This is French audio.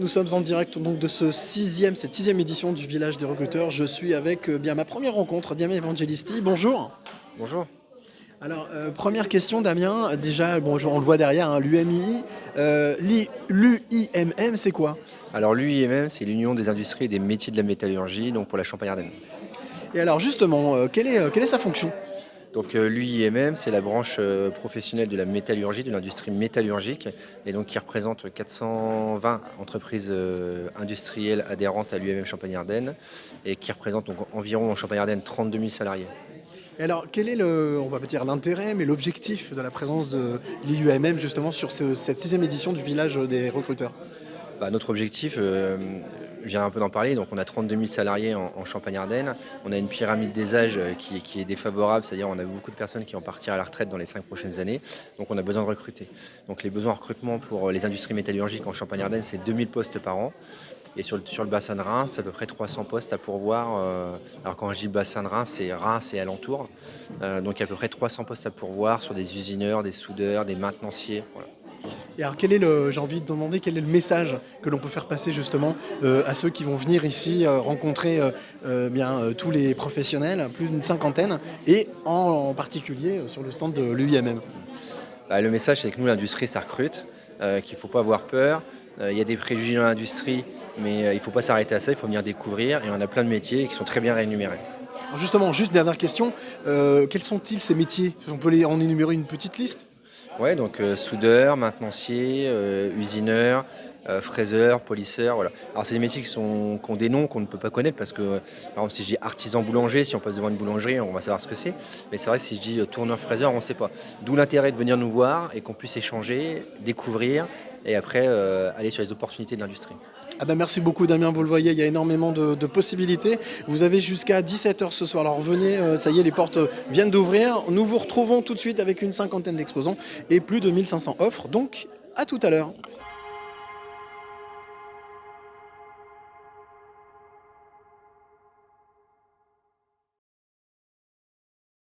Nous sommes en direct donc de cette sixième édition du Village des recruteurs. Je suis avec bien ma première rencontre, Damien Evangelisti. Bonjour. Bonjour. Alors, première question, Damien. Déjà, bon, on le voit derrière, hein, l'UMI. L'UIMM, c'est quoi? Alors l'UIMM, c'est l'Union des industries et des métiers de la métallurgie, donc pour la Champagne-Ardenne. Et alors, justement, quelle est sa fonction? Donc l'UIMM, c'est la branche professionnelle de la métallurgie, de l'industrie métallurgique, et donc qui représente 420 entreprises industrielles adhérentes à l'UIMM Champagne-Ardenne, et qui représente donc environ en Champagne-Ardenne 32 000 salariés. Et alors, quel est on va pas dire l'intérêt, mais l'objectif de la présence de l'IUMM justement sur cette sixième édition du Village des recruteurs? Notre objectif, je viens un peu d'en parler, donc on a 32 000 salariés en Champagne-Ardenne. On a une pyramide des âges qui est défavorable, c'est-à-dire on a beaucoup de personnes qui vont partir à la retraite dans les 5 prochaines années, donc on a besoin de recruter. Donc les besoins en recrutement pour les industries métallurgiques en Champagne-Ardenne, c'est 2000 postes par an. Et sur le bassin de Reims, c'est à peu près 300 postes à pourvoir. Alors quand je dis bassin de Reims, c'est Reims et alentour. Donc il y a à peu près 300 postes à pourvoir sur des usineurs, des soudeurs, des maintenanciers. Voilà. Et alors, j'ai envie de demander quel est le message que l'on peut faire passer justement à ceux qui vont venir ici rencontrer tous les professionnels, plus d'une cinquantaine, et en particulier sur le stand de l'UIMM. Le message, c'est que nous, l'industrie, ça recrute, qu'il ne faut pas avoir peur. Il y a des préjugés dans l'industrie, mais il ne faut pas s'arrêter à ça, il faut venir découvrir. Et on a plein de métiers qui sont très bien rémunérés. Alors justement, juste dernière question, quels sont-ils ces métiers? On peut en énumérer une petite liste? Ouais, donc soudeur, maintenancier, usineur, fraiseur, polisseur, voilà. Alors c'est des métiers qui ont des noms qu'on ne peut pas connaître parce que, par exemple, si je dis artisan boulanger, si on passe devant une boulangerie, on va savoir ce que c'est. Mais c'est vrai que si je dis tourneur fraiseur, on ne sait pas. D'où l'intérêt de venir nous voir et qu'on puisse échanger, découvrir et après aller sur les opportunités de l'industrie. Ah ben merci beaucoup Damien, vous le voyez, il y a énormément de possibilités. Vous avez jusqu'à 17h ce soir, alors venez, ça y est, les portes viennent d'ouvrir. Nous vous retrouvons tout de suite avec une cinquantaine d'exposants et plus de 1500 offres, donc à tout à l'heure.